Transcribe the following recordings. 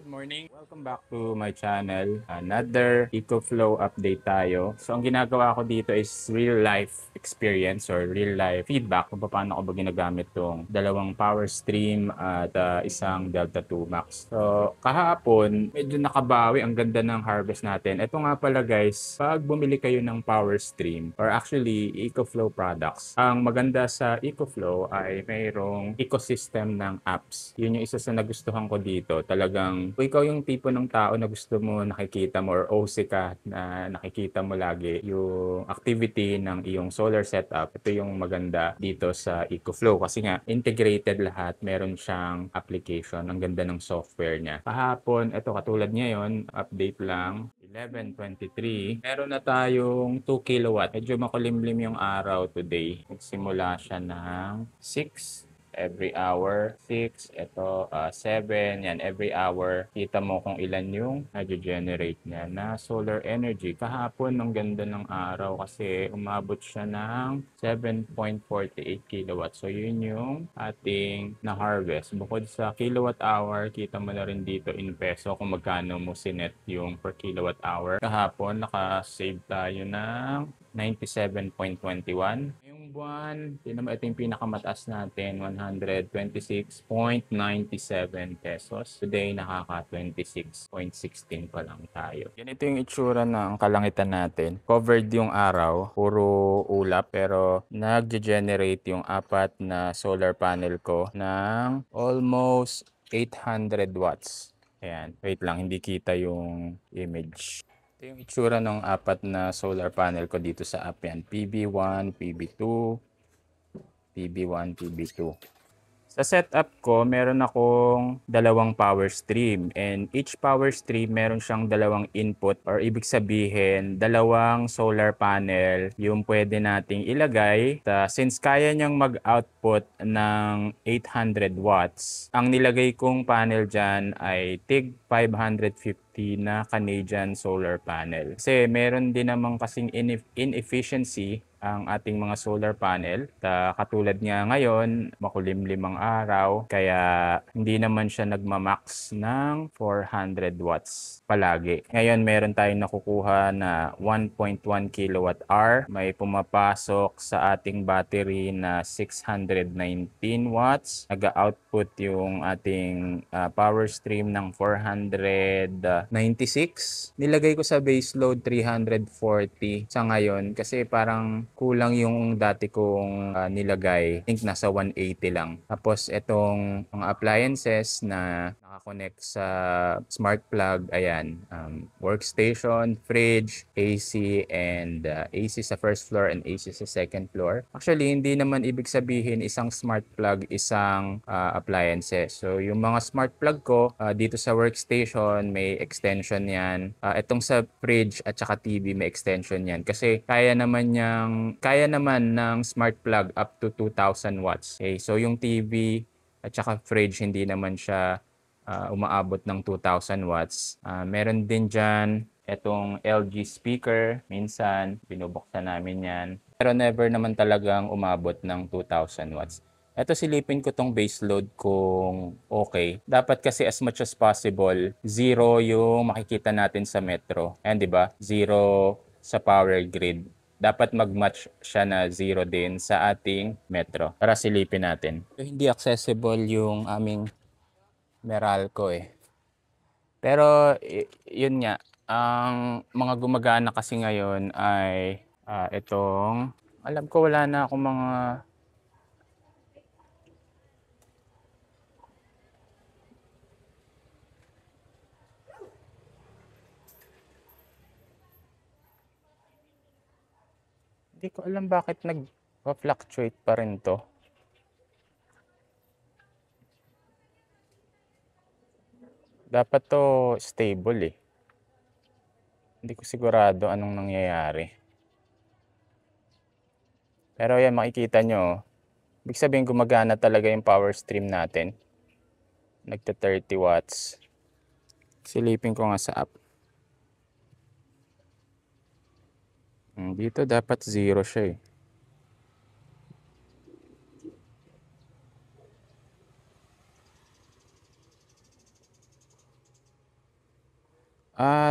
morning. Welcome back to my channel. Another EcoFlow update tayo. So, ang ginagawa ko dito is real life experience or real life feedback kung paano ko ba ginagamit tong dalawang power stream at isang Delta 2 Max. So, kahapon, medyo nakabawi ang ganda ng harvest natin. Ito nga pala guys, pag bumili kayo ng power stream or actually EcoFlow products, ang maganda sa EcoFlow ay mayroong ecosystem ng apps. Yun yung isa sa nagustuhan ko dito. Talagang kung ikaw yung tipo ng tao na gusto mo nakikita mo or OC ka na nakikita mo lagi yung activity ng iyong solar setup, ito yung maganda dito sa EcoFlow kasi nga integrated lahat, meron siyang application. Ang ganda ng software niya. Kahapon, ito katulad ngayon, update lang 11:23. Meron na tayong 2 kilowatt. Medyo makulimlim yung araw today. Nagsimula siya ng 6 every hour, 6, ito 7, yan every hour. Kita mo kung ilan yung nag-generate niya na solar energy. Kahapon, ang ganda ng araw kasi umabot siya ng 7.48 kilowatt. So, yun yung ating na-harvest. Bukod sa kilowatt hour, kita mo na rin dito in peso kung magkano mo sinet yung per kilowatt hour. Kahapon, naka-save tayo ng 97.21. Yung buwan, ito yung pinakamataas natin, 126.97 pesos. Today, nakaka 26.16 pa lang tayo. Ganito yung itsura ng kalangitan natin. Covered yung araw, puro ulap, pero nag-generate yung apat na solar panel ko ng almost 800 watts. Ayan, wait lang, hindi kita yung image. Ito yung itsura ng apat na solar panel ko dito sa app yan. PB1, PB2, PB1, PB2. Sa setup ko, meron akong dalawang power stream and each power stream meron siyang dalawang input or ibig sabihin, dalawang solar panel yung pwede nating ilagay. Since kaya niyang mag-output ng 800 watts, ang nilagay kong panel dyan ay TIG 550 na Canadian solar panel. Kasi meron din namang kasing inefficiency ang ating mga solar panel. Katulad nga ngayon, makulimlim ang araw, kaya hindi naman siya nagmamax ng 400 watts palagi. Ngayon, meron tayong nakukuha na 1.1 kilowatt hour. May pumapasok sa ating battery na 619 watts. Nag-output yung ating power stream ng 496. Nilagay ko sa base load 340 sa ngayon kasi parang kulang yung dati kong nilagay. I think nasa 180 lang. Tapos itong mga appliances na nakakonect sa smart plug, ayan, workstation, fridge, AC, and AC sa first floor and AC sa second floor. Actually, hindi naman ibig sabihin isang smart plug, isang appliances. So, yung mga smart plug ko, dito sa workstation, may extension yan. Itong sa fridge at saka TV, may extension yan. Kasi kaya naman ng smart plug up to 2,000 watts. Okay, so yung TV at saka fridge, hindi naman siya umaabot ng 2,000 watts. Meron din dyan itong LG speaker. Minsan, binubuksan namin yan. Pero never naman talagang umabot ng 2,000 watts. Ito silipin ko tong base load kung okay. Dapat kasi as much as possible, zero yung makikita natin sa metro. Ayan, di ba? Zero sa power grid. Dapat mag-match siya na zero din sa ating metro. Para silipin natin. Hindi accessible yung aming Meralco eh. Pero yun nga, ang mga gumagana kasi ngayon ay itong, alam ko wala na akong mga hindi ko alam bakit nag-fluctuate pa rin to. Dapat to stable eh. Hindi ko sigurado anong nangyayari. Pero yan, makikita nyo, ibig sabihin gumagana talaga yung power stream natin. Nagta 30 watts. Silipin ko nga sa app. Dito dapat zero siya eh.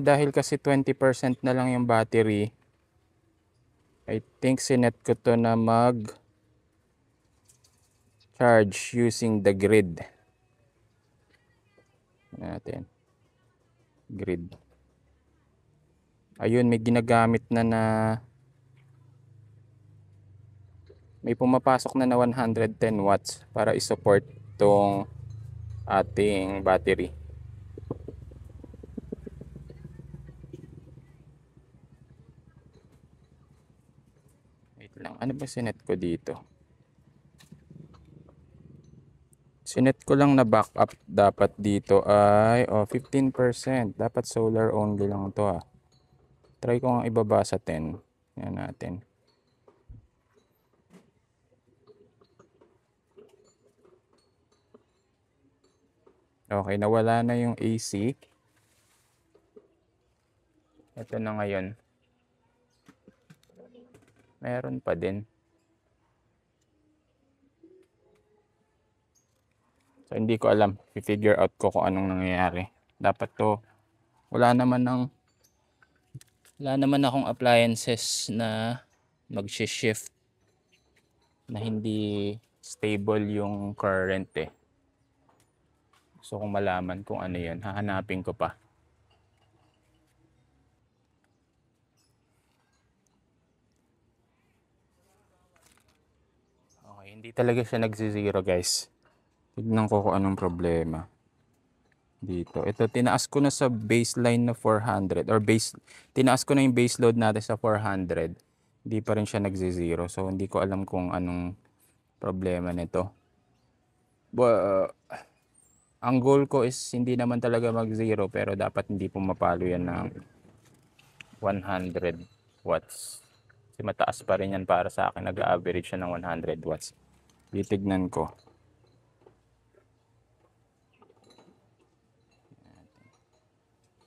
Dahil kasi 20% na lang yung battery, I think sinet ko to na mag-charge using the grid. Natin. Grid. Ayun, may ginagamit may pumapasok na 110 watts para i-support tong ating battery. Wait lang, ano ba sinet ko dito? Sinet ko lang na backup dapat dito ay 15%. Dapat solar only lang to Try ko nga ibaba sa 10. Yan natin. Okay, nawala na yung AC. Ito na ngayon. Meron pa din. So, hindi ko alam. I-figure out ko kung anong nangyayari. Dapat to, wala naman akong appliances na mag-shift na hindi stable yung current So, kung malaman kung ano yun, hahanapin ko pa. Okay, hindi talaga siya nagsi-zero, guys. Tignan ko kung anong problema dito. Ito, tinaas ko na sa baseline na 400 or tinaas ko na yung base load natin sa 400. Hindi pa rin siya nagsi-zero. So, hindi ko alam kung anong problema nito. Ang goal ko is hindi naman talaga mag-zero pero dapat hindi pumapalo yan ng 100 watts. Kasi mataas pa rin yan para sa akin. Nag-average siya ng 100 watts. Titignan ko.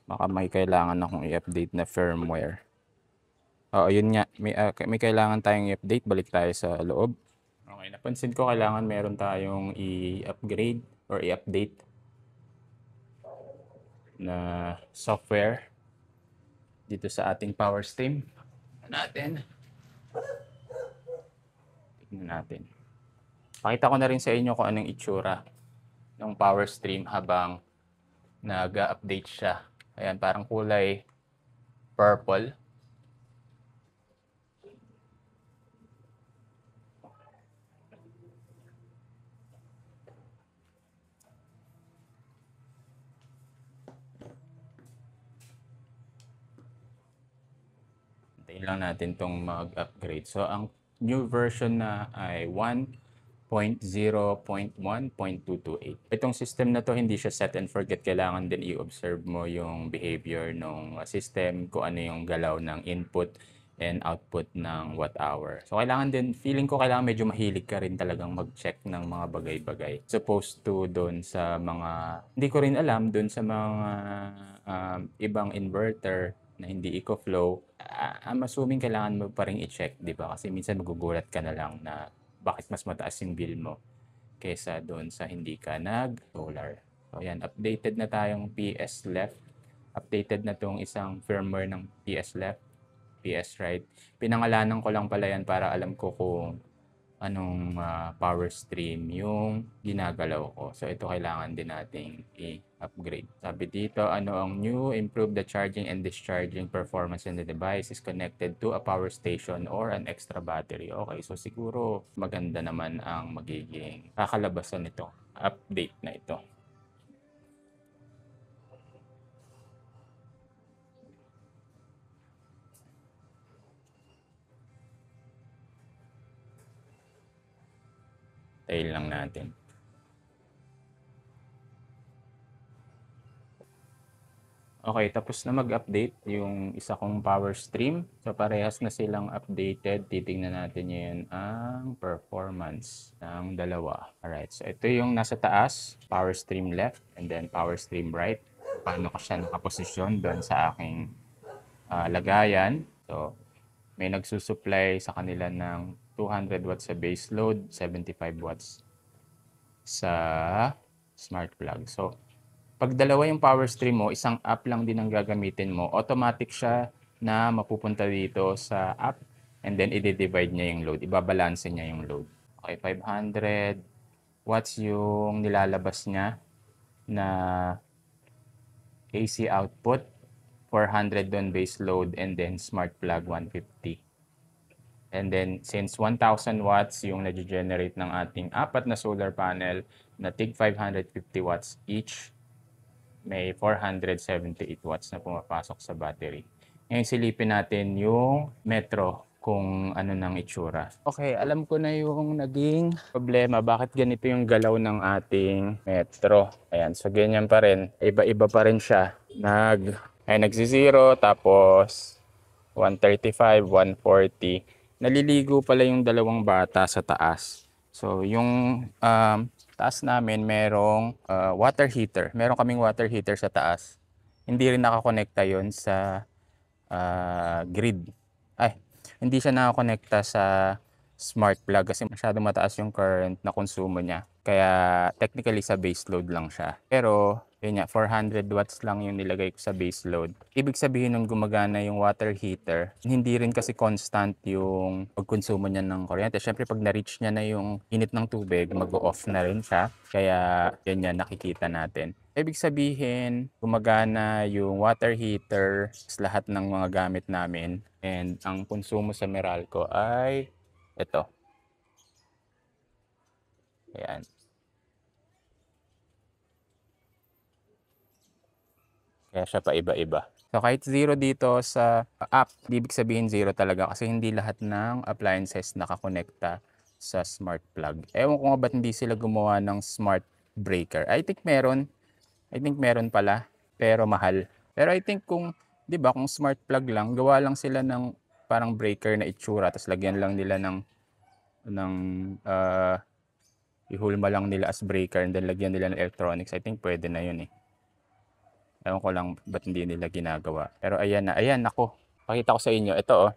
Baka may kailangan akong i-update na firmware. Oo, yun nga. May kailangan tayong i-update. Balik tayo sa loob. Okay, napansin ko kailangan meron tayong i-upgrade or i-update na software dito sa ating power stream natin. Tignan natin. Pakita ko na rin sa inyo kung anong itsura ng power stream habang nag-update siya. Ayan, parang kulay purple. Hintayin lang natin tong mag-upgrade. So, ang new version na ay 1.0.1.228. Itong system na to, hindi siya set and forget. Kailangan din i-observe mo yung behavior ng system, kung ano yung galaw ng input and output ng watt hour. So, kailangan din, feeling ko kailangan medyo mahilig ka rin talagang mag-check ng mga bagay-bagay. Supposed to doon sa mga, hindi ko rin alam, doon sa mga ibang inverter na hindi eco-flow, I'm assuming kailangan mo pa rin i-check, di ba? Kasi minsan magugulat ka na lang na bakit mas mataas yung bill mo kesa doon sa hindi ka nag-solar. So, yan, updated na tayong PS left. Updated na tong isang firmware ng PS left, PS right. Pinangalanan ko lang pala yan para alam ko kung anong power stream yung ginagalaw ko. So, ito kailangan din nating i-upgrade. Sabi dito, ano ang new? Improve the charging and discharging performance in the device is connected to a power station or an extra battery. Okay, so siguro maganda naman ang magiging kakalabasan nito. Update na ito. Tail lang natin. Okay, tapos na mag-update yung isa kong power stream. So, parehas na silang updated. Titingnan natin ngayon ang performance ng dalawa. Alright, so ito yung nasa taas, power stream left, and then power stream right. Paano ko siya nakaposisyon doon sa aking lagayan. So, may nagsusupply sa kanila ng 200 watts sa base load, 75 watts sa smart plug. So, Pag dalawa yung power stream mo, isang app lang din ang gagamitin mo, automatic siya na mapupunta dito sa app and then i-divide niya yung load, ibabalanse niya yung load. Okay, 500 watts yung nilalabas niya na AC output, 400 doon base load, and then smart plug 150. And then since 1,000 watts yung nag-generate ng ating apat na solar panel na tig 550 watts each, may 478 watts na pumapasok sa battery. Ngayon silipin natin yung Metro kung ano nang itsura. Okay, alam ko na yung naging problema. Bakit ganito yung galaw ng ating Metro? Ayan, so ganyan pa rin. Iba-iba pa rin siya. Nagsi-zero, tapos 135, 140. Naliligo pala yung dalawang bata sa taas. So yung taas namin merong water heater. Meron kaming water heater sa taas. Hindi rin nakakonekta yon sa grid. Ay, hindi siya nakakonekta sa smart plug kasi masyadong mataas yung current na konsumo niya. Kaya technically sa base load lang siya. Pero yun nga, 400 watts lang yung nilagay ko sa base load. Ibig sabihin nung gumagana yung water heater, hindi rin kasi constant yung pagkonsumo niya ng kuryente. Siyempre pag na-reach niya na yung init ng tubig, mag-off na rin siya. Kaya yan yan nakikita natin. Ibig sabihin, gumagana yung water heater sa lahat ng mga gamit namin. And ang konsumo sa Meralco ay ito. Ayan. Kaya siya pa iba-iba. So kahit zero dito sa app, ibig sabihin zero talaga kasi hindi lahat ng appliances nakakonekta sa smart plug. Ewan ko nga ba't hindi sila gumawa ng smart breaker. I think meron pala, pero mahal. Pero I think kung, 'di ba, kung smart plug lang, gawa lang sila ng parang breaker na itsura, tapos lagyan lang nila ng ihulma lang nila as breaker and then lagyan nila ng electronics. I think pwede na 'yun eh. Ewan ko lang ba't hindi nila ginagawa. Pero ayan na. Ayan, ako. Pakita ko sa inyo. Ito oh.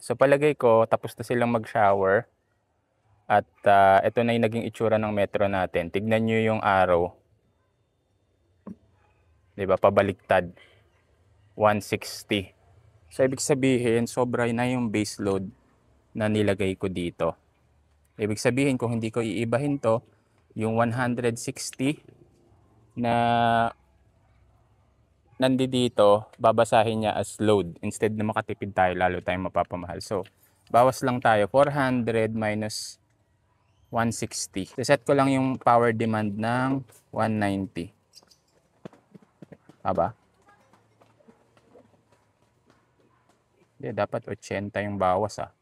So palagay ko, tapos na silang mag-shower. At ito na yung naging itsura ng Metro natin. Tignan nyo yung arrow. Diba? Pabaliktad. 160. So ibig sabihin, sobra na yung base load na nilagay ko dito. Ibig sabihin, kung hindi ko iibahin to, yung 160 na nandito, babasahin niya as load. Instead na makatipid tayo, lalo tayong mapapamahal. So, bawas lang tayo. 400 minus 160. Set ko lang yung power demand ng 190. Aba? Hindi, dapat 80 yung bawas ah.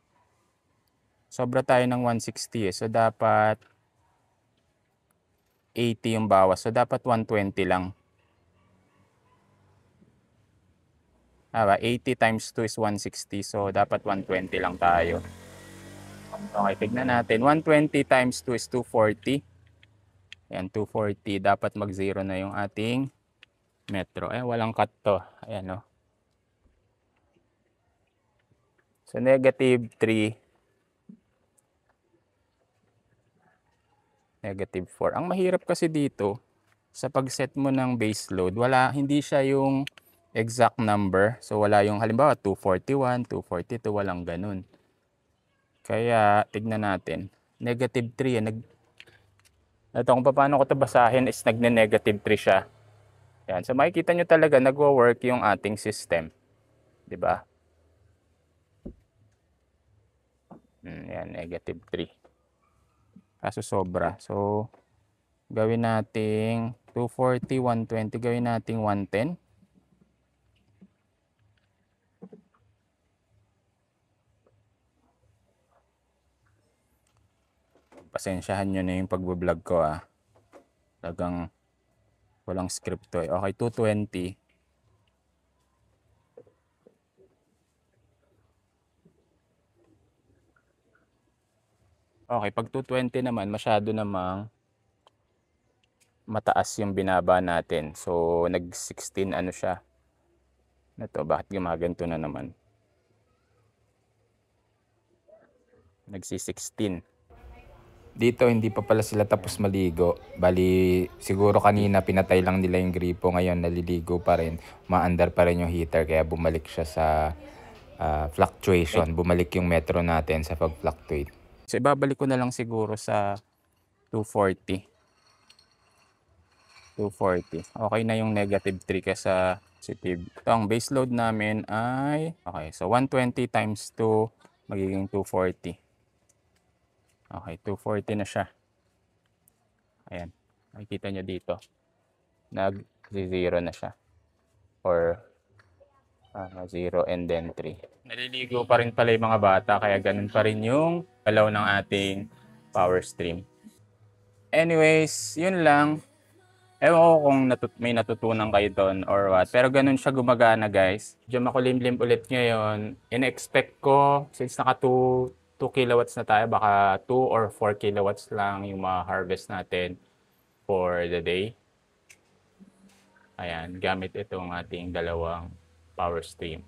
Sobra tayo ng 160 eh. So, dapat 80 yung bawas. So, dapat 120 lang. 80 times 2 is 160. So, dapat 120 lang tayo. Okay, tignan natin. 120 times 2 is 240. Ayan, 240. Dapat mag-0 na yung ating Metro. Walang cut to. Ayan, no? So, negative 3. Negative 4. Ang mahirap kasi dito, sa pag-set mo ng base load, hindi siya yung exact number. So, wala yung halimbawa 241, 242, walang ganun. Kaya, tignan natin. Negative 3. Ito, kung paano ko ito basahin is nagne-negative 3 siya. Yan. So, makikita nyo talaga nagwo-work yung ating system. Diba? Yan, negative 3. Kaso sobra. So, gawin nating 240, 120. Gawin nating 110. Pasensyahan nyo na yung pag-vlog ko ah. Talagang walang script to eh. Okay, 220. Okay, pag 220 naman, masyado namang mataas yung binaba natin. So, nag-16 ano siya. Ito, bakit gumaganto na naman? Nagsi-16. Dito hindi pa pala sila tapos maligo. Bali, siguro kanina pinatay lang nila yung gripo. Ngayon naliligo pa rin. Maandar pa rin yung heater kaya bumalik siya sa fluctuation. Bumalik yung metro natin sa pag-fluctuate. So ibabalik ko na lang siguro sa 240. 240. Okay na yung -3 kaysa positive. Ito ang base load namin ay, okay, so 120 times 2 magiging 240. Okay, 240 na siya. Ayan, makikita nyo dito. Nag-0 na siya. Or 0 and then 3. Naliligo pa rin pala yung mga bata kaya ganun pa rin yung galaw ng ating power stream. Anyways, yun lang. Ewan ko kung may natutunan kayo doon or what. Pero ganun siya gumagana, guys. Medyo makulimlim ulit ngayon. In-expect ko, since naka 2 kilowatts na tayo, baka 2 or 4 kilowatts lang yung ma-harvest natin for the day. Ayan, gamit itong ating dalawang power stream.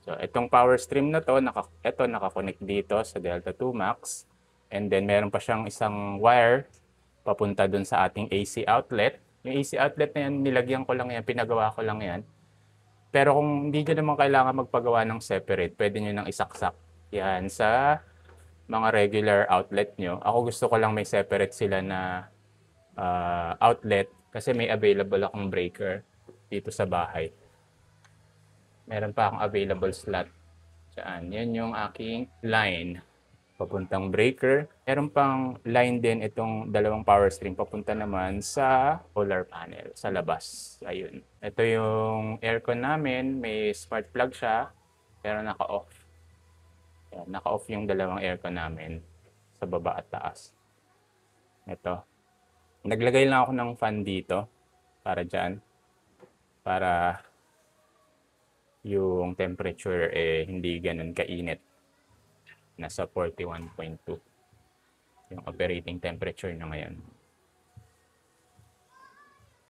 So, itong power stream na to, nakakonect dito sa Delta 2 Max. And then, meron pa siyang isang wire papunta dun sa ating AC outlet. Yung AC outlet na yan, nilagyan ko lang yan, pinagawa ko lang yan. Pero kung hindi nyo naman kailangan magpagawa ng separate, pwede nyo nang isaksak yan sa mga regular outlet nyo. Ako gusto ko lang may separate sila na outlet kasi may available akong breaker dito sa bahay. Meron pa akong available slot. Diyan. Yan yung aking line papuntang breaker. Meron pang line din itong dalawang power stream papunta naman sa solar panel sa labas. Ayun. Ito yung aircon namin. May smart plug siya pero naka-off. Yan, naka-off yung dalawang aircon namin sa baba at taas. Ito. Naglagay lang ako ng fan dito para dyan. Para yung temperature hindi ganun kainit. Nasa 41.2 yung operating temperature na ngayon.